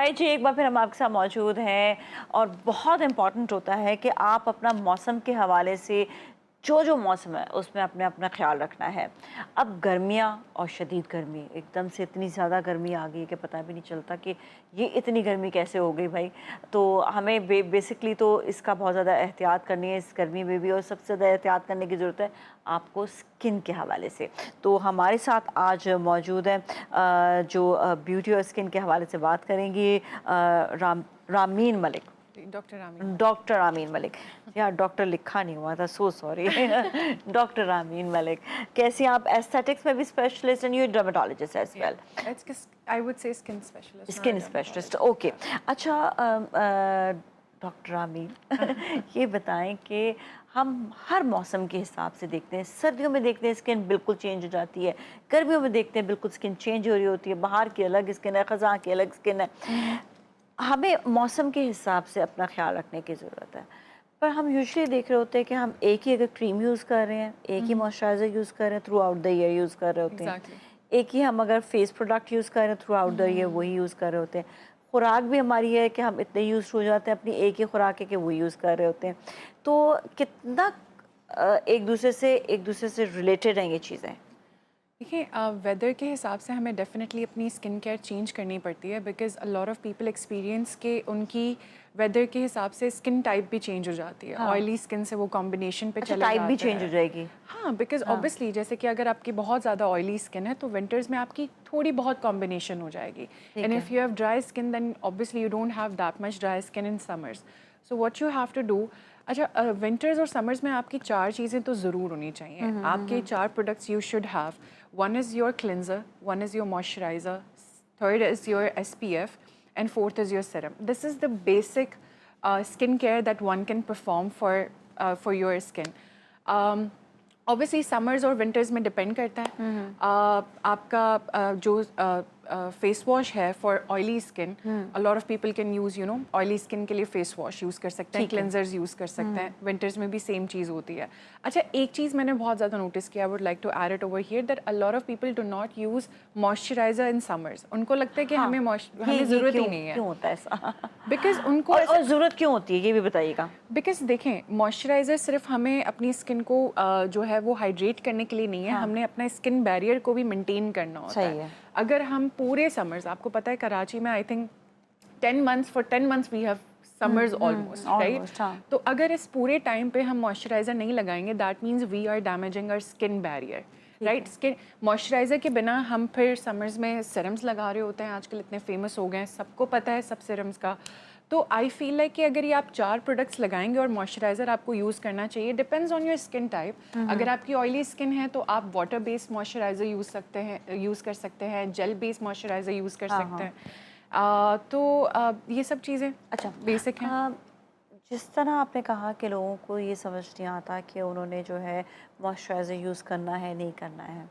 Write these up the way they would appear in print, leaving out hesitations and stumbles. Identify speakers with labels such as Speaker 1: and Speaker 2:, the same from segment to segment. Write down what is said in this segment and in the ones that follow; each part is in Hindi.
Speaker 1: भाई जी, एक बार फिर हम आपके साथ मौजूद हैं और बहुत इम्पॉर्टेंट होता है कि आप अपना मौसम के हवाले से जो मौसम है उसमें अपने अपना ख्याल रखना है। अब गर्मियाँ और शदीद गर्मी, एकदम से इतनी ज़्यादा गर्मी आ गई है कि पता भी नहीं चलता कि ये इतनी गर्मी कैसे हो गई भाई। तो हमें बेसिकली तो इसका बहुत ज़्यादा एहतियात करनी है इस गर्मी में भी, और सबसे ज़्यादा एहतियात करने की ज़रूरत है आपको स्किन के हवाले से। तो हमारे साथ आज मौजूद है जो ब्यूटी और स्किन के हवाले से बात करेंगी रामीन मलिक। डॉक्टर आमीन मलिक, यार डॉक्टर लिखा नहीं हुआ था, सो सॉरी। डॉक्टर आमीन मलिक, कैसी आप? एस्थेटिक्स में भी specialist and you dermatologist as well?
Speaker 2: I would say skin specialist.
Speaker 1: Skin specialist, okay. अच्छा डॉक्टर आमीन, ये बताएं कि हम हर मौसम के हिसाब से देखते हैं, सर्दियों में देखते हैं स्किन बिल्कुल चेंज हो जाती है, गर्मियों में देखते हैं बिल्कुल स्किन चेंज हो रही होती है, बाहर की अलग स्किन है, ख़ज़ां की अलग स्किन है। हमें मौसम के हिसाब से अपना ख्याल रखने की ज़रूरत है, पर हम यूजुअली देख रहे होते हैं कि हम एक ही अगर क्रीम यूज़ कर रहे हैं, एक ही मॉइस्चराइज़र यूज़ कर रहे हैं, through out the year use कर रहे होते हैं, एक ही हम अगर फेस प्रोडक्ट यूज़ कर रहे हैं थ्रू आउट द ईयर वही यूज़ कर रहे होते हैं। खुराक भी हमारी है कि हम इतने यूज़ हो जाते हैं अपनी एक ही खुराक है कि वो यूज़ कर रहे होते हैं। तो कितना एक दूसरे से रिलेटेड हैं ये चीज़ें?
Speaker 2: देखिए, वेदर के हिसाब से हमें डेफिनेटली अपनी स्किन केयर चेंज करनी पड़ती है, because a lot of people experience के उनकी वेदर के हिसाब से स्किन टाइप भी चेंज हो जाती है। ऑयली स्किन से वो कॉम्बिनेशन पे चले
Speaker 1: टाइप
Speaker 2: जाते
Speaker 1: भी
Speaker 2: हैं।
Speaker 1: चेंज हो जाएगी?
Speaker 2: हाँ, बिकॉज ऑब्वियसली जैसे कि अगर आपकी बहुत ज़्यादा ऑयली स्किन है तो विंटर्स में आपकी थोड़ी बहुत कॉम्बिनेशन हो जाएगी, and if you have dry skin then obviously you don't have that much dry skin in summers. So what you have to do, अच्छा विंटर्स और समर्स में आपकी 4 चीज़ें तो ज़रूर होनी चाहिए। आपके 4 products you should have. One is your cleanser, one is your moisturiser, third is your SPF, and fourth is your serum. This is the basic skin care that one can perform for your skin. Obviously summers और winters में depend करता है। आपका जो फेस वॉश है for oily skin, a lot of people can use you know oily skin के लिए फेस वॉश यूज़ कर सकते हैं, क्लेंजर्स यूज़ कर सकते हैं। विंटर्स में भी सेम चीज़ होती है। अच्छा, एक चीज़ मैंने बहुत ज़्यादा नोटिस किया, I would like to add it over here, that a lot of people do not use moisturiser in summers. उनको लगता है कि हमें ज़रूरत ही नहीं है।
Speaker 1: क्यों होता है ऐसा?
Speaker 2: बिकॉज उनको
Speaker 1: और ज़रूरत क्यों होती है ये भी बताइएगा।
Speaker 2: बिकॉज देखें, मॉइस्चराइज़र सिर्फ हमें अपनी स्किन को जो है वो हाइड्रेट करने के लिए नहीं है, हमने अपना स्किन बैरियर को भी मेंटेन करना होता है। अगर हम पूरे समर्स, आपको पता है कराची में I think 10 months, for 10 months we have summers almost, right? तो अगर इस पूरे टाइम पे हम मॉइस्चराइज़र नहीं लगाएंगे, that means we are damaging our skin barrier, right? Skin moisturiser के बिना हम फिर समर्स में सीरम्स लगा रहे होते हैं, आजकल इतने फेमस हो गए हैं, सबको पता है सब सीरम्स का। तो आई फील लाइक कि अगर ये आप 4 प्रोडक्ट्स लगाएंगे और मॉइस्चराइज़र आपको यूज़ करना चाहिए, depends on your skin type. अगर आपकी ऑयली स्किन है तो आप वाटर बेस्ड मॉइस्चराइज़र यूज़ कर सकते हैं, जेल बेस्ड मॉइस्चराइज़र यूज़ कर सकते हैं। ये सब चीज़ें अच्छा बेसिक हैं।
Speaker 1: जिस तरह आपने कहा कि लोगों को ये समझ नहीं आता कि उन्होंने जो है मॉइस्चराइज़र यूज़ करना है नहीं करना है,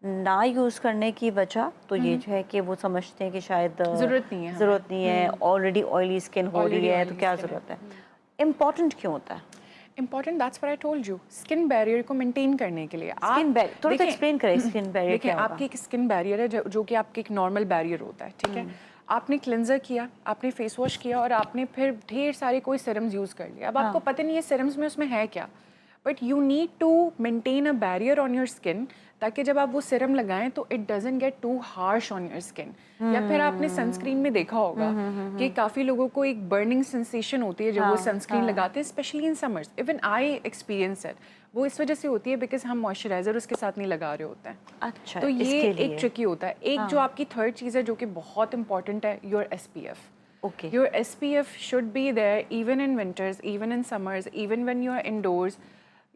Speaker 1: ना यूज़ करने की वजह तो ये जो है कि वो समझते हैं कि शायद ज़रूरत नहीं है, ऑलरेडी ऑयली स्किन हो रही है तो क्या ज़रूरत है। इम्पॉर्टेंट क्यों होता है?
Speaker 2: Important, that's what I told you, skin barrier को मेंटेन करने के लिए।
Speaker 1: स्किन बैरियर थोड़ा सा एक्सप्लेन करें, स्किन बैरियर क्या होगा?
Speaker 2: आपकी एक स्किन बैरियर है जो कि आपके एक नॉर्मल बैरियर होता है, ठीक है? आपने क्लिनजर किया, आपने फेस वॉश किया और आपने फिर ढेर सारे कोई सीरम्स यूज़ कर लिया। अब आपको पता नहीं है सीरम्स में उसमें है क्या, but you need to maintain a barrier on your skin, ताकि जब आप वो सीरम लगाएं तो it doesn't get to harsh on your skin. या फिर आपने सनस्क्रीन में देखा होगा कि काफ़ी लोगों को एक बर्निंग सेंसेशन होती है जब वो सनस्क्रीन लगाते हैं, specially in summers. Even I experience it. वो इस वजह से होती है बिकॉज हम मॉइस्चराइजर उसके साथ नहीं लगा रहे होते हैं।
Speaker 1: अच्छा,
Speaker 2: तो ये एक ट्रिकी होता है। एक जो आपकी थर्ड चीज़ है जो कि बहुत इंपॉर्टेंट है, your SPF।
Speaker 1: Okay.
Speaker 2: Your SPF should be there even in winters, even in summers, even when you are indoors.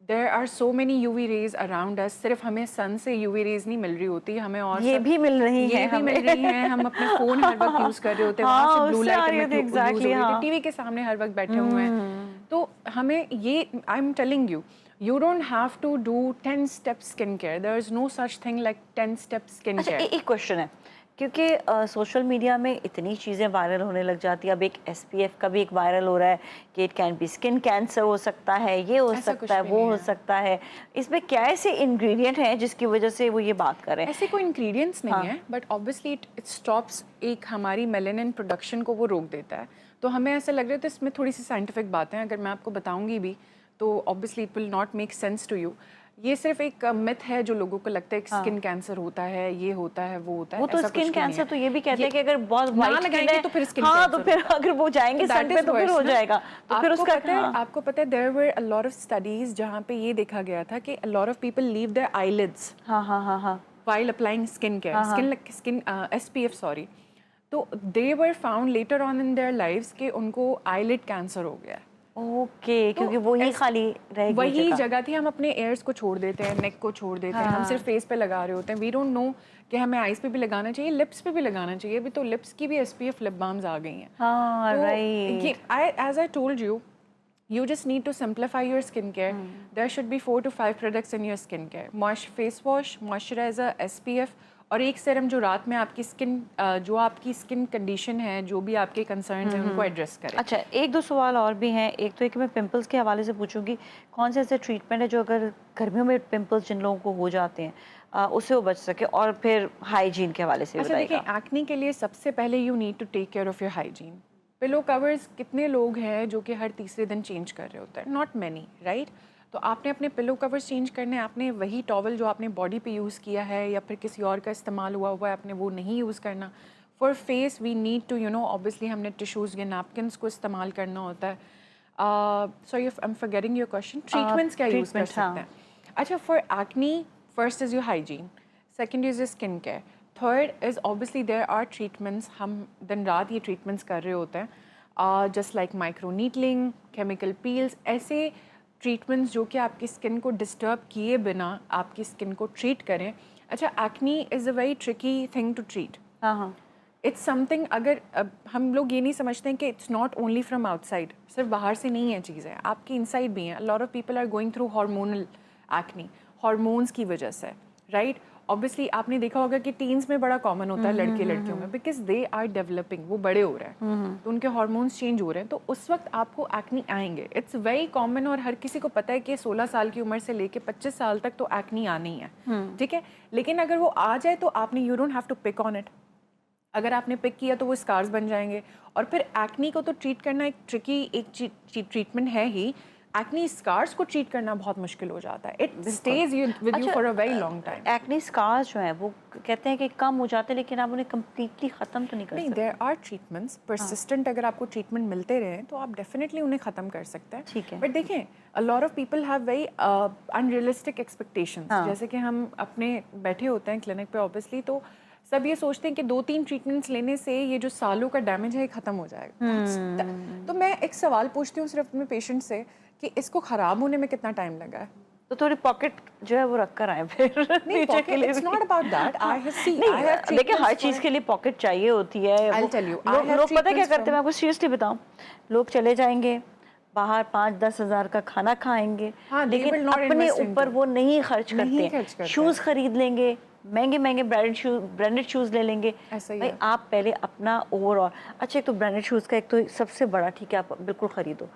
Speaker 2: There are so many UV rays around us. सिर्फ हमें सन से UV rays नहीं मिल रही होती, हमें और
Speaker 1: ये भी मिल रही हैं,
Speaker 2: हम अपने फ़ोन हर वक्त यूज़ कर रहे होते हैं, वहाँ से ब्लू लाइट हमें यूज़ हो रही है, टीवी के सामने हर वक्त बैठे हुए हैं। तो हमें ये, I am telling you, you don't have to do 10-step skincare. There is no such thing like 10-step skincare.
Speaker 1: अच्छा, एक क्वेश्चन है क्योंकि सोशल मीडिया में इतनी चीज़ें वायरल होने लग जाती है। अब एक एसपीएफ का भी एक वायरल हो रहा है कि it can be skin cancer हो सकता है, ये हो
Speaker 2: ऐसा
Speaker 1: सकता है,
Speaker 2: कुछ भी
Speaker 1: वो
Speaker 2: नहीं
Speaker 1: हो
Speaker 2: है।
Speaker 1: सकता है। इसमें क्या ऐसे इंग्रेडिएंट हैं जिसकी वजह से वो ये बात कर रहे हैं?
Speaker 2: ऐसे कोई इंग्रेडिएंट्स नहीं
Speaker 1: हाँ।
Speaker 2: है, बट ऑब्वियसली इट स्टॉप्स एक हमारी मेलानिन प्रोडक्शन को वो रोक देता है। तो हमें ऐसा लग रहा है, तो इसमें थोड़ी सी साइंटिफिक बातें हैं, अगर मैं आपको बताऊंगी भी तो obviously it will not make sense to you. ये सिर्फ एक मिथ है जो लोगों को लगता है कि
Speaker 1: हाँ।
Speaker 2: स्किन कैंसर होता है, ये होता है, वो होता है।
Speaker 1: वो तो
Speaker 2: ऐसा
Speaker 1: स्किन
Speaker 2: कुछ भी नहीं
Speaker 1: कैंसर
Speaker 2: है।
Speaker 1: तो ये भी कहते हैं
Speaker 2: ये
Speaker 1: कि अगर बहुत
Speaker 2: ना
Speaker 1: वाइट स्किन
Speaker 2: लगाएंगे
Speaker 1: है
Speaker 2: तो फिर स्किन
Speaker 1: हाँ,
Speaker 2: कैंसर
Speaker 1: तो फिर
Speaker 2: होता है।
Speaker 1: अगर वो जाएंगे
Speaker 2: तो
Speaker 1: सन
Speaker 2: that
Speaker 1: पे
Speaker 2: is
Speaker 1: तो फिर
Speaker 2: worse
Speaker 1: हो
Speaker 2: ना।
Speaker 1: जाएगा, तो फिर उसका हाँ।
Speaker 2: आपको पता है there were a lot of studies जहाँ पे ये देखा गया था कि a lot of people leave their eyelids
Speaker 1: हाँ हाँ हाँ हाँ
Speaker 2: while applying skincare,
Speaker 1: हाँ, हाँ।
Speaker 2: skin SPF sorry. तो they were found later on in their lives कि उनको eyelid cancer हो गया है।
Speaker 1: ओके,
Speaker 2: तो
Speaker 1: क्योंकि वो ही खाली रहेगी
Speaker 2: वही
Speaker 1: जगह।
Speaker 2: जगह थी। हम अपने एयर्स को छोड़ देते हैं, नेक को छोड़ देते हैं, हम
Speaker 1: हाँ।
Speaker 2: सिर्फ फेस पे लगा रहे होते हैं। वी डोंट नो कि हमें आईज पे भी लगाना चाहिए, लिप्स पे भी लगाना चाहिए। अभी तो लिप्स की भी SPF लिप बाम्स आ गई हैं।
Speaker 1: हाँ,
Speaker 2: तो
Speaker 1: राइट।
Speaker 2: ये as I told you, you just need to simplify your skincare. There should be 4 to 5 products in your skincare. Face wash, moisturizer, SPF और एक सेरम जो रात में आपकी स्किन जो आपकी स्किन कंडीशन है, जो भी आपके कंसर्न्स हैं उनको एड्रेस करें।
Speaker 1: अच्छा, एक दो सवाल और भी हैं। एक तो है कि मैं पिंपल्स के हवाले से पूछूंगी, कौन से ऐसे ट्रीटमेंट है जो अगर गर्मियों में पिंपल्स जिन लोगों को हो जाते हैं उससे वो बच सके, और फिर हाइजीन के हवाले से
Speaker 2: अच्छा देखिए,
Speaker 1: बताइएगा।
Speaker 2: एक्ने के लिए सबसे पहले you need to take care of your hygiene. Pillow covers कितने लोग हैं जो कि हर तीसरे दिन चेंज कर रहे होते हैं? Not many, right? तो आपने अपने पिलो कवर्स चेंज करने, आपने वही टॉवल जो आपने बॉडी पे यूज़ किया है या फिर किसी और का इस्तेमाल हुआ है आपने वो नहीं यूज़ करना। For face we need to obviously हमने टिश्यूज़ या नैपकिन्स को इस्तेमाल करना होता है। Sorry I am forgetting your question. Treatments क्या यूज़ कर
Speaker 1: treatments, हाँ।
Speaker 2: सकते हैं? अच्छा, for acne first is your hygiene, second is your skin care, third is obviously there are treatments. हम दिन रात ये ट्रीटमेंट्स कर रहे होते हैं, just like microneedling, chemical peels, ऐसे ट्रीटमेंट्स जो कि आपकी स्किन को डिस्टर्ब किए बिना आपकी स्किन को ट्रीट करें। अच्छा, acne is a very tricky thing to treat.
Speaker 1: हाँ हाँ
Speaker 2: इट्स समथिंग, अगर हम लोग ये नहीं समझते हैं कि it's not only from outside, सिर्फ बाहर से नहीं है चीज़ें, आपकी इनसाइड भी हैं। Lot of people are going through hormonal acne, hormones की वजह से, राइट? ऑब्वियसली आपने देखा होगा कि टीन्स में बड़ा कॉमन होता है लड़के लड़कियों में, बिकॉज दे आर डेवलपिंग, वो बड़े हो रहे हैं तो उनके हार्मोन्स चेंज हो रहे हैं, तो उस वक्त आपको एक्ने आएंगे। इट्स वेरी कॉमन और हर किसी को पता है कि 16 साल की उम्र से लेके 25 साल तक तो एक्ने आनी है, ठीक है? लेकिन अगर वो आ जाए तो आपने you don't have to pick on it. अगर आपने पिक किया तो वो स्कार्स बन जाएंगे। और फिर एक्ने को तो ट्रीट करना एक ट्रिकी एक ट्रीटमेंट है ही। एक्ने स्कार्स को ट्रीट करना बहुत मुश्किल हो जाता है। It stays with you for a very long time.
Speaker 1: Acne scars जो हैं वो कहते हैं कि कम हो जाते हैं, लेकिन आप उन्हें कम्प्लीटली ख़त्म तो नहीं कर
Speaker 2: नहीं,
Speaker 1: सकते।
Speaker 2: There are treatments persistent. अगर आपको ट्रीटमेंट मिलते रहे तो आप डेफिनेटली उन्हें ख़त्म कर सकते हैं।
Speaker 1: ठीक है।
Speaker 2: बट देखें, अ lot of people have very unrealistic expectations. जैसे कि हम अपने बैठे होते हैं क्लिनिक पे ऑब्वियसली, तो सब ये सोचते हैं कि 2-3 ट्रीटमेंट्स लेने से ये जो सालों का डैमेज है ये ख़त्म हो जाएगा। तो मैं एक सवाल पूछती हूँ सिर्फ अपने पेशेंट से कि इसको ख़राब होने में कितना टाइम लगा है?
Speaker 1: तो थोड़ी पॉकेट जो है वो रख कर आए फिर
Speaker 2: नहीं,
Speaker 1: फ्यूचर के लिए
Speaker 2: it's not about that. I have seen, I have
Speaker 1: नहीं, देखिए हर चीज़ के लिए पॉकेट चाहिए होती है।
Speaker 2: I'll tell you, I have
Speaker 1: लोग पता है क्या
Speaker 2: treatments
Speaker 1: करते हैं, मैं आपको सीरियसली बताऊं, लोग चले जाएंगे बाहर 5-10 हज़ार का खाना खाएंगे,
Speaker 2: हाँ, they will
Speaker 1: लेकिन
Speaker 2: not
Speaker 1: अपने
Speaker 2: invest
Speaker 1: ऊपर
Speaker 2: into-
Speaker 1: वो नहीं खर्च
Speaker 2: नहीं
Speaker 1: करते।
Speaker 2: खर्च करते।
Speaker 1: शूज़ खरीद लेंगे, महंगे महंगे ब्रांडेड शूज़ ले लेंगे।
Speaker 2: ऐसा ही
Speaker 1: भाई
Speaker 2: है।
Speaker 1: आप पहले अपना ओवरऑल, अच्छा एक तो ब्रांडेड शूज़ का एक तो सबसे बड़ा, ठीक है आप बिल्कुल खरीदो,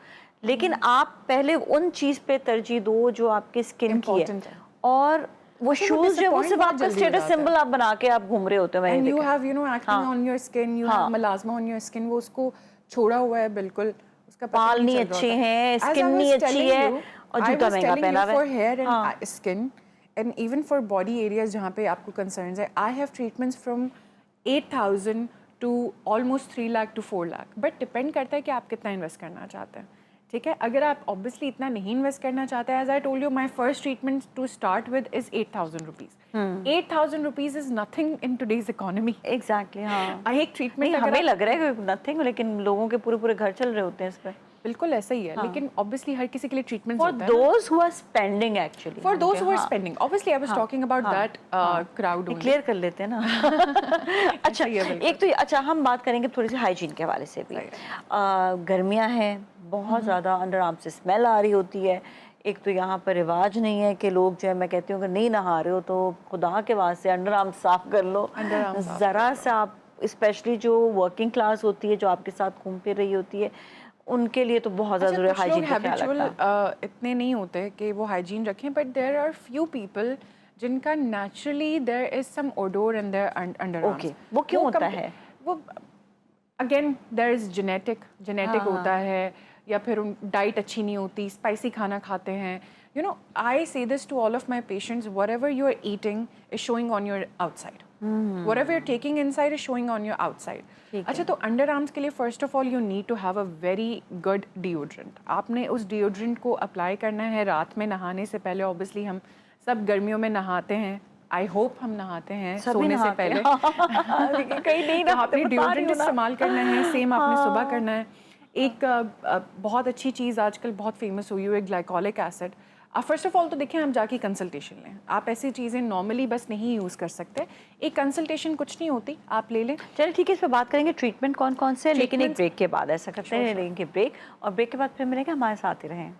Speaker 1: लेकिन आप पहले उन चीज़ पे तरजीह दो जो आपके स्किन की है।
Speaker 2: Important है।
Speaker 1: और वो
Speaker 2: तो वो
Speaker 1: शूज़ जो है वो
Speaker 2: disappoint
Speaker 1: सिर्फ
Speaker 2: बहुत
Speaker 1: आपका
Speaker 2: जल्दी हो
Speaker 1: स्टेटस
Speaker 2: जाता है।
Speaker 1: सिंबल आप बना के आप घूम रहे होते हैं।
Speaker 2: And
Speaker 1: मैंने
Speaker 2: you
Speaker 1: देखा।
Speaker 2: have acne
Speaker 1: हाँ।
Speaker 2: on your skin, you
Speaker 1: हाँ।
Speaker 2: have melasma on your skin, वो उसको छोड़ा हुआ है बिल्कुल, उसका पता
Speaker 1: बाल नहीं
Speaker 2: चल रहा
Speaker 1: अच्छे
Speaker 2: होता।
Speaker 1: हैं,
Speaker 2: As I
Speaker 1: स्किन
Speaker 2: was
Speaker 1: नहीं अच्छी
Speaker 2: telling
Speaker 1: है,
Speaker 2: you,
Speaker 1: और
Speaker 2: I
Speaker 1: जूता
Speaker 2: was
Speaker 1: महंगा
Speaker 2: telling
Speaker 1: पहना
Speaker 2: you
Speaker 1: हुआ
Speaker 2: for
Speaker 1: है।
Speaker 2: hair and
Speaker 1: हाँ।
Speaker 2: skin and even for body areas जहाँ पे आपको concerns है, I have treatments from 8,000 to almost 3 lakh to 4 lakh, but depend करता है कि आप कितना इन्वेस्ट करना चाहते हैं, ठीक है? अगर आप ऑब्वियसली इतना नहीं इन्वेस्ट करना चाहते हैं, as I told you, my first treatment to start with is 8,000 rupees. 8,000 rupees is nothing in today's economy.
Speaker 1: Exactly, हाँ।
Speaker 2: एक ट्रीटमेंट
Speaker 1: नहीं,
Speaker 2: अगर
Speaker 1: हमें
Speaker 2: आप,
Speaker 1: लग रहा है कि नथिंग, लेकिन लोगों के पूरे पूरे घर चल रहे होते हैं इस पे।
Speaker 2: बिल्कुल ऐसा ही है, लेकिन ऑब्वियसली हर किसी के लिए ट्रीटमेंट
Speaker 1: फॉर
Speaker 2: होता है ना।
Speaker 1: Those who are spending actually,
Speaker 2: for those who are spending, obviously I was talking about that crowd only.
Speaker 1: Clear कर लेते हैं ना। अच्छा,
Speaker 2: सही है, बिल्कुल।
Speaker 1: एक तो अच्छा हम बात करेंगे थोड़ी सी हाइजीन के हवाले से भी। गर्मियां हैं बहुत ज़्यादा, अंडर आर्म से स्मेल आ रही होती है, एक तो यहाँ पर रिवाज नहीं है कि लोग जो है, मैं कहती हूँ कि नहीं नहा रहे हो तो खुदा के वास्ते अंडर आर्म साफ कर लो। ज़रा सा आप, स्पेशली जो वर्किंग क्लास होती है, जो आपके साथ घूम फिर रही होती है, उनके लिए तो बहुत ज़्यादा ज़रूरी है हाइजीन का ख्याल रखना।
Speaker 2: इतने नहीं होते कि वो हाइजीन रखें, but there are few people जिनका naturally there is some odour in their underarms.
Speaker 1: Okay, वो क्यों होता है?
Speaker 2: वो अगेन देयर इज जेनेटिक होता है, या फिर उन डाइट अच्छी नहीं होती, स्पाइसी खाना खाते हैं। You know, I say this to all of my patients, whatever you are eating is showing on your outside, whatever you are taking inside is showing on your outside. अच्छा, तो अंडर आर्म्स के लिए first of all you need to have a very good deodorant. आपने उस डिओड्रेंट को अप्लाई करना है रात में नहाने से पहले। ऑब्वियसली हम सब गर्मियों में नहाते हैं, आई होप हम नहाते हैं सोने से पहले।
Speaker 1: कहीं नहीं
Speaker 2: तो आपने डिओड्रेंट इस्तेमाल करना है, सेम आपने सुबह करना है। एक बहुत अच्छी चीज़ आजकल बहुत फेमस हुई है ग्लाइकोलिक एसिड। आप फर्स्ट ऑफ ऑल तो देखें, हम जाके कंसल्टेशन लें। आप ऐसी चीज़ें नॉर्मली बस नहीं यूज़ कर सकते। एक कंसल्टेशन कुछ नहीं होती, आप ले लें।
Speaker 1: चलिए ठीक है, इस पर बात करेंगे ट्रीटमेंट कौन कौन से, लेकिन एक ब्रेक के बाद ऐसा करते हैं, लेंगे ब्रेक, और ब्रेक के बाद फिर मिलेंगे। हमारे साथ ही रहें।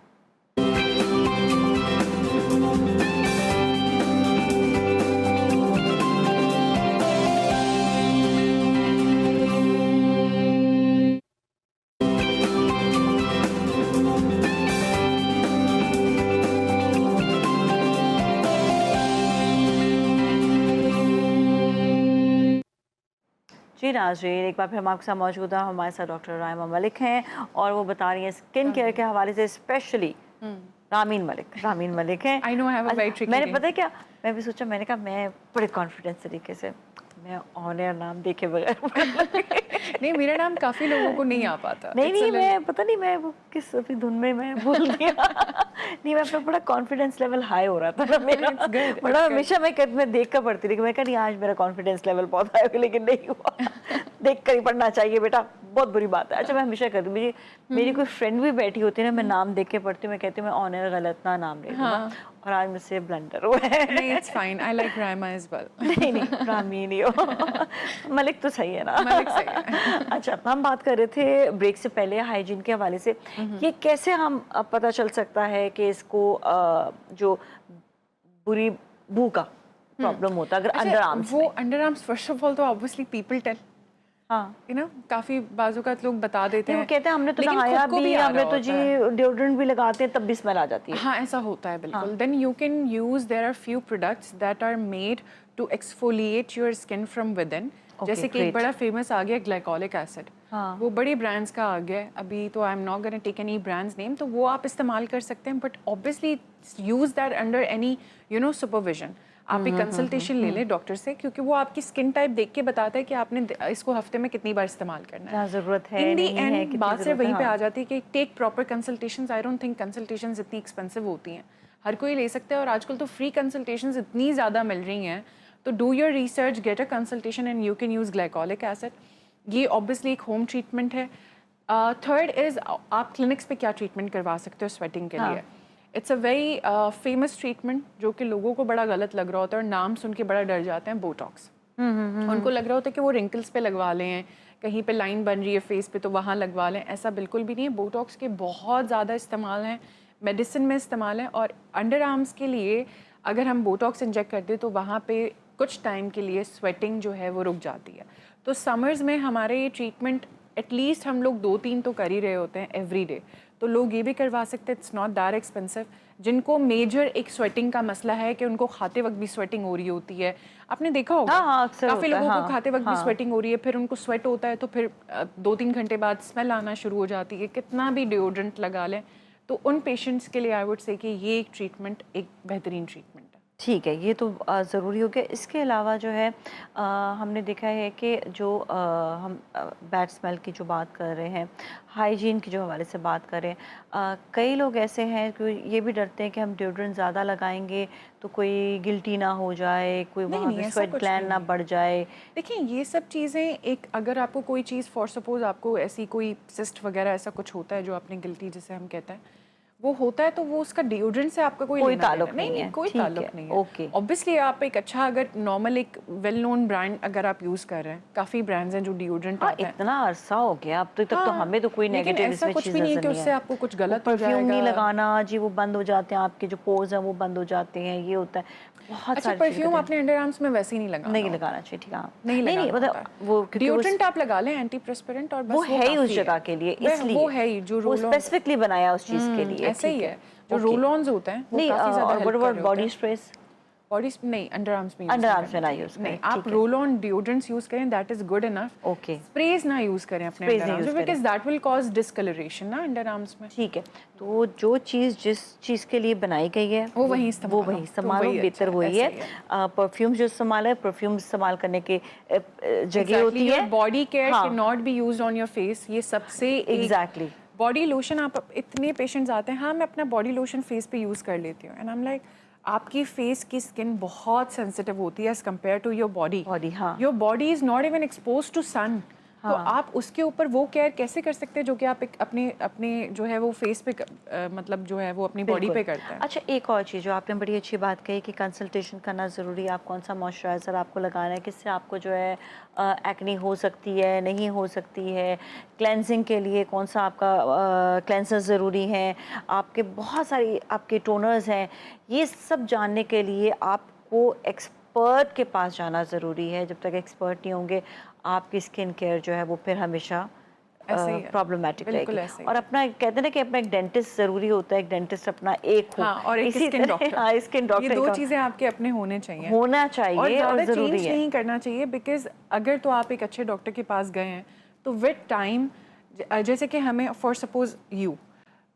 Speaker 1: जी नाज़रीन, एक बार फिर हम आपके साथ मौजूद हैं। हमारे साथ डॉक्टर राइमा मलिक हैं और वो बता रही हैं स्किन केयर के हवाले से, स्पेशली रामीन मलिक हैं।
Speaker 2: I know I have a very tricky
Speaker 1: मैंने
Speaker 2: name.
Speaker 1: पता है क्या, मैं भी सोचा, मैंने कहा मैं बड़े कॉन्फिडेंस तरीके से, मैं ऑन एयर नाम देखे बगैर
Speaker 2: नहीं, मेरा नाम काफ़ी लोगों को नहीं आ पाता।
Speaker 1: नहीं, मैं पता नहीं, मैं वो किस अभी धुन में मैं भूल गया। नहीं, मैं अपना बड़ा कॉन्फिडेंस लेवल हाई हो रहा था ना मेरा। बड़ा हमेशा मैं देख कर पढ़ती थी कि मैं कहा नहीं आज मेरा कॉन्फिडेंस लेवल बहुत हाई हो गया, लेकिन नहीं हुआ। देख कर ही पढ़ना चाहिए बेटा, बहुत बुरी बात है। अच्छा, मैं हमेशा करती हूँ, मेरी कोई फ्रेंड भी बैठी होती है ना, मैं नाम देख के पढ़ती हूँ, मैं कहती हूँ मैं ऑन एयर गलत ना नाम ले लूँ, और आज मुझसे ब्लंडर हुआ है।
Speaker 2: नहीं, it's fine, I like Raima as well.
Speaker 1: नहीं, रामीन ही हो। मलिक तो सही है ना?
Speaker 2: मलिक सही है।
Speaker 1: अच्छा, हम बात कर रहे थे ब्रेक से पहले हाइजीन के हवाले से, ये कैसे हम पता चल सकता है कि इसको जो बुरी बू का प्रॉब्लम होता है अगर अंडर आर्म्स
Speaker 2: वो under arms, first of all तो ऑब्वियसली पीपल टेल,
Speaker 1: हाँ,
Speaker 2: यू नो, काफी बाजुकात लोग बता देते हैं,
Speaker 1: वो कहते हैं हमने तो
Speaker 2: लेकिन
Speaker 1: नहाया
Speaker 2: खुद को
Speaker 1: भी,
Speaker 2: आ
Speaker 1: हमने
Speaker 2: रहा
Speaker 1: तो
Speaker 2: होता
Speaker 1: जी
Speaker 2: है।
Speaker 1: डिओड्रेंट भी लगाते हैं तब भी स्मेल आ जाती है।
Speaker 2: हाँ, ऐसा होता है बिल्कुल। Then you can use, there are few products that are made to exfoliate your skin from within. जैसे कि एक बड़ा फेमस आ गया ग्लाइकोलिक एसिड, वो बड़ी ब्रांड्स का आ गया है अभी, तो I am not gonna take any brands name, तो वो आप इस्तेमाल कर सकते हैं, but obviously use that under any you know supervision. आप एक कंसल्टेशन ले लें डॉक्टर से, क्योंकि वो आपकी स्किन टाइप देख के बताता है कि आपने इसको हफ्ते में कितनी बार इस्तेमाल करना है,
Speaker 1: जरूरत है,
Speaker 2: इन दी
Speaker 1: नहीं है,
Speaker 2: एंड बात से वहीं पे आ जाती है कि take proper consultations. I don't think consultations इतनी एक्सपेंसिव होती हैं, हर कोई ले सकता है, और आजकल तो फ्री कंसल्टेशंस इतनी ज़्यादा मिल रही हैं, तो do your research, get a consultation and you can use glycolic acid. ये ऑब्वियसली एक होम ट्रीटमेंट है। थर्ड इज़, आप क्लिनिक्स पे क्या ट्रीटमेंट करवा सकते हो स्वेटिंग के लिए। It's a very famous treatment जो कि लोगों को बड़ा गलत लग रहा होता है और नाम सुन के बड़ा डर जाते हैं, बोटॉक्स। उनको लग रहा होता है कि वो रिंकल्स पे लगवा लें, कहीं पे लाइन बन रही है फेस पे तो वहाँ लगवा लें, ऐसा बिल्कुल भी नहीं है। बोटॉक्स के बहुत ज़्यादा इस्तेमाल हैं, मेडिसिन में इस्तेमाल है, और अंडर आर्म्स के लिए अगर हम बोटॉक्स इंजेक्ट कर दें तो वहाँ पे कुछ टाइम के लिए स्वेटिंग जो है वो रुक जाती है। तो समर्स में हमारे ये ट्रीटमेंट एटलीस्ट हम लोग 2-3 तो कर ही रहे होते हैं एवरी डे, तो लोग ये भी करवा सकते हैं। It's not that expensive. जिनको मेजर एक स्वेटिंग का मसला है कि उनको खाते वक्त भी स्वेटिंग हो रही होती है, आपने देखा होगा काफ़ी लोगों को खाते वक्त भी स्वेटिंग हो रही है, फिर उनको स्वेट होता है तो फिर 2-3 घंटे बाद स्मेल आना शुरू हो जाती है, कितना भी डिओड्रेंट लगा लें। तो उन पेशेंट्स के लिए आई वुड से कि ये एक ट्रीटमेंट एक बेहतरीन ट्रीटमेंट है।
Speaker 1: ठीक है, ये तो ज़रूरी हो गया। इसके अलावा जो है हमने देखा है कि जो हम बैड स्मेल की जो बात कर रहे हैं, हाइजीन की जो हवाले से बात करें, कई लोग ऐसे हैं कि ये भी डरते हैं कि हम डिओड्रेंट ज़्यादा लगाएंगे तो कोई गिल्टी ना हो जाए, कोई वहाँ पे स्वेट ग्लैंड ना बढ़ जाए।
Speaker 2: देखिए, ये सब चीज़ें, एक अगर आपको कोई चीज़ फॉर सपोज आपको ऐसी कोई सिस्ट वगैरह ऐसा कुछ होता है जो आपने गिल्टी जिसे हम कहते हैं, वो होता है तो वो उसका डिओड्रेंट से आपका कोई
Speaker 1: कोई
Speaker 2: लेना
Speaker 1: ताल्लुक
Speaker 2: देना
Speaker 1: नहीं है,
Speaker 2: कोई
Speaker 1: ठीक
Speaker 2: ताल्लुक
Speaker 1: है,
Speaker 2: नहीं है।
Speaker 1: ओके।
Speaker 2: ऑब्वियसली आप एक अच्छा अगर नॉर्मल एक वेल नोन ब्रांड अगर आप यूज़ कर रहे हैं, काफ़ी ब्रांड्स हैं जो डिओड्रेंट
Speaker 1: हाँ,
Speaker 2: आते हैं।
Speaker 1: इतना अरसा हो गया अब तक तो
Speaker 2: हाँ,
Speaker 1: हमें तो कोई
Speaker 2: लेकिन
Speaker 1: नेगेटिव
Speaker 2: ऐसा
Speaker 1: इसमें
Speaker 2: कुछ
Speaker 1: चीज़
Speaker 2: भी नहीं है
Speaker 1: नजर
Speaker 2: कि
Speaker 1: नहीं
Speaker 2: उससे
Speaker 1: है।
Speaker 2: आपको कुछ
Speaker 1: वो
Speaker 2: गलत हो
Speaker 1: परफ्यूम नहीं
Speaker 2: जाएगा।
Speaker 1: लगाना जी, वो बंद हो जाते हैं, आपके जो पोर्स हैं वो बंद हो जाते हैं, ये होता है, बहुत
Speaker 2: अच्छा,
Speaker 1: सारी चीज़ें
Speaker 2: परफ्यूम
Speaker 1: होती हैं।
Speaker 2: अपने अंडर आर्म्स में वैसे ही नहीं लगाना
Speaker 1: नहीं
Speaker 2: होता।
Speaker 1: लगाना चाहिए, ठीक है, हाँ।
Speaker 2: नहीं
Speaker 1: नहीं
Speaker 2: लगाना
Speaker 1: मतलब
Speaker 2: होता है।
Speaker 1: वो क्योंकि वो
Speaker 2: डिओड्रेंट आप लगा लें एंटी प्रेस्पिरेंट और बस
Speaker 1: वो है ही उस
Speaker 2: काफ़ी
Speaker 1: जगह के लिए, इसलिए
Speaker 2: वो है ही जो
Speaker 1: वो
Speaker 2: रोल ऑन
Speaker 1: स्पेसिफिकली बनाया उस चीज़ के लिए,
Speaker 2: ऐसे ही
Speaker 1: ठीक
Speaker 2: है।
Speaker 1: है,
Speaker 2: जो
Speaker 1: ओके।
Speaker 2: रोल ऑन्स होते हैं वो
Speaker 1: नहीं
Speaker 2: काफ़ी ज़्यादा
Speaker 1: और व्हाट
Speaker 2: हेल्प कर
Speaker 1: अबाउट
Speaker 2: रहे होते
Speaker 1: बॉडी
Speaker 2: हैं।
Speaker 1: स्प्रेस?
Speaker 2: बॉडी नहीं, अंडर आर्म्स में यूज़
Speaker 1: अंडर
Speaker 2: नहीं
Speaker 1: आर्म्स में
Speaker 2: करना
Speaker 1: ना
Speaker 2: चाहिए।
Speaker 1: यूज़
Speaker 2: नहीं,
Speaker 1: करें,
Speaker 2: आप
Speaker 1: ठीक है,
Speaker 2: रोल ऑन डिओड्रेंट्स यूज़ करें, that is good enough.
Speaker 1: Okay.
Speaker 2: Sprays ना यूज़ करें अपने
Speaker 1: स्प्रेज
Speaker 2: अंडर
Speaker 1: नहीं
Speaker 2: आर्म्स
Speaker 1: यूज़
Speaker 2: में,
Speaker 1: करें,
Speaker 2: because that will cause discoloration ना अंडर आर्म्स में।
Speaker 1: ठीक है। तो जो चीज़ जिस चीज़ के लिए बनाई गई है
Speaker 2: वो वही
Speaker 1: वो
Speaker 2: इस्तेमाल
Speaker 1: वही
Speaker 2: हो, तो
Speaker 1: इस्तेमाल हो,
Speaker 2: वही
Speaker 1: बेहतर
Speaker 2: अच्छा है,
Speaker 1: वही
Speaker 2: ऐसा
Speaker 1: है।
Speaker 2: ही है।
Speaker 1: परफ्यूम जो इस्तेमाल है, परफ्यूम इस्तेमाल करने के जगह होती
Speaker 2: योर
Speaker 1: है।
Speaker 2: बॉडी केयर
Speaker 1: हाँ,
Speaker 2: can not be used on your face, ये सबसे एक
Speaker 1: एग्जैक्टली।
Speaker 2: Body lotion. आप इतने पेशेंट्स आते हैं, हाँ मैं अपना बॉडी लोशन फेस पे यूज़ कर लेती हूँ, एंड आई एम लाइक आपकी फेस की स्किन बहुत सेंसिटिव होती है as compare to your body.
Speaker 1: Body, हाँ
Speaker 2: your body is not even expose to sun, तो
Speaker 1: हाँ।
Speaker 2: आप उसके ऊपर वो केयर कैसे कर सकते हैं जो कि आप एक अपने अपने जो है वो फेस पे मतलब जो है वो अपनी बॉडी
Speaker 1: बिल्कुल।
Speaker 2: पे करते हैं।
Speaker 1: अच्छा, एक और चीज़ जो आपने बड़ी अच्छी बात कही कि कंसल्टेशन करना ज़रूरी है, आप कौन सा मॉइस्चराइज़र आपको लगाना है, किससे आपको जो है एक्ने हो सकती है, नहीं हो सकती है, क्लेंजिंग के लिए कौन सा आपका क्लेंसर ज़रूरी है, आपके बहुत सारी आपके टोनर्स हैं, ये सब जानने के लिए आपको एक्सपर्ट के पास जाना ज़रूरी है। जब तक एक्सपर्ट नहीं होंगे आपकी स्किन केयर जो है वो फिर हमेशा
Speaker 2: ऐसे ही है,
Speaker 1: प्रॉब्लमेटिक
Speaker 2: बिल्कुल
Speaker 1: रहेगी।
Speaker 2: ऐसे ही
Speaker 1: और
Speaker 2: है।
Speaker 1: अपना कहते हैं ना कि अपना एक डेंटिस्ट ज़रूरी होता है, एक डेंटिस्ट अपना एक हो,
Speaker 2: हाँ, और एक
Speaker 1: इसी
Speaker 2: स्किन
Speaker 1: तरह
Speaker 2: डॉक्टर।
Speaker 1: हाँ, स्किन
Speaker 2: ये
Speaker 1: डॉक्टर
Speaker 2: दो
Speaker 1: का
Speaker 2: चीज़ें आपके अपने होने चाहिए
Speaker 1: होना
Speaker 2: और
Speaker 1: चाहिए और
Speaker 2: ज़्यादा
Speaker 1: ज़रूरी
Speaker 2: चेंज
Speaker 1: है।
Speaker 2: नहीं करना चाहिए, बिकॉज अगर तो आप एक अच्छे डॉक्टर के पास गए हैं तो विद टाइम, जैसे कि हमें फॉर सपोज यू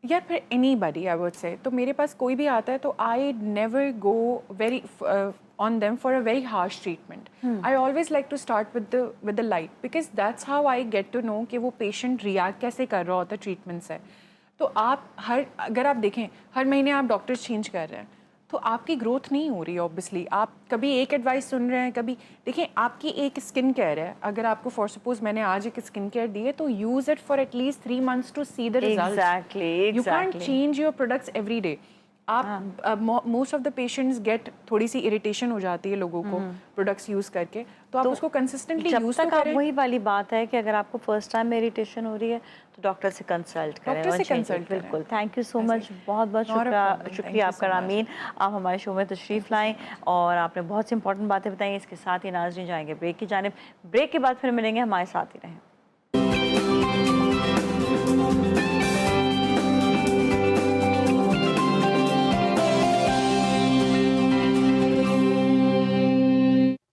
Speaker 2: या फिर any buddy I would say, तो मेरे पास कोई भी आता है तो I never go very on them for a very harsh treatment. I always like to start with the light, because that's how I get to know कि वो patient react कैसे कर रहा होता है treatment से। तो आप अगर आप देखें हर महीने आप डॉक्टर्स चेंज कर रहे हैं तो आपकी ग्रोथ नहीं हो रही है ऑब्वियसली। आप कभी एक एडवाइस सुन रहे हैं, कभी देखें आपकी एक स्किन केयर है, अगर आपको फॉर सपोज मैंने आज एक स्किन केयर दी है तो use it for at least 3 months to see the result.
Speaker 1: Exactly
Speaker 2: you can't
Speaker 1: exactly.
Speaker 2: Change your products every day. आप most of the patients get थोड़ी सी इरिटेशन हो जाती है लोगों को प्रोडक्ट्स यूज़ करके, तो आप उसको कंसिस्टेंटली
Speaker 1: जब
Speaker 2: यूज़ तो
Speaker 1: तक आप
Speaker 2: करें।
Speaker 1: वही वाली बात है कि अगर आपको फर्स्ट टाइम में इरिटेशन हो रही है तो डॉक्टर से कंसल्ट करें।
Speaker 2: डॉक्टर से
Speaker 1: और चाहिए,
Speaker 2: कंसल्ट करें।
Speaker 1: बिल्कुल। थैंक यू सो
Speaker 2: ऐसे
Speaker 1: मच, बहुत बहुत
Speaker 2: Not a
Speaker 1: शुक्रिया
Speaker 2: problem. Thank
Speaker 1: शुक्रिया
Speaker 2: you
Speaker 1: आपका
Speaker 2: so much.
Speaker 1: रामीन, आप हमारे शो में तशरीफ़ लाएँ और आपने बहुत सी इंपॉर्टेंट बातें बताई। इसके साथ ही नाज़रीन जाएंगे ब्रेक की जानिब, ब्रेक के बाद फिर मिलेंगे, हमारे साथ ही रहें।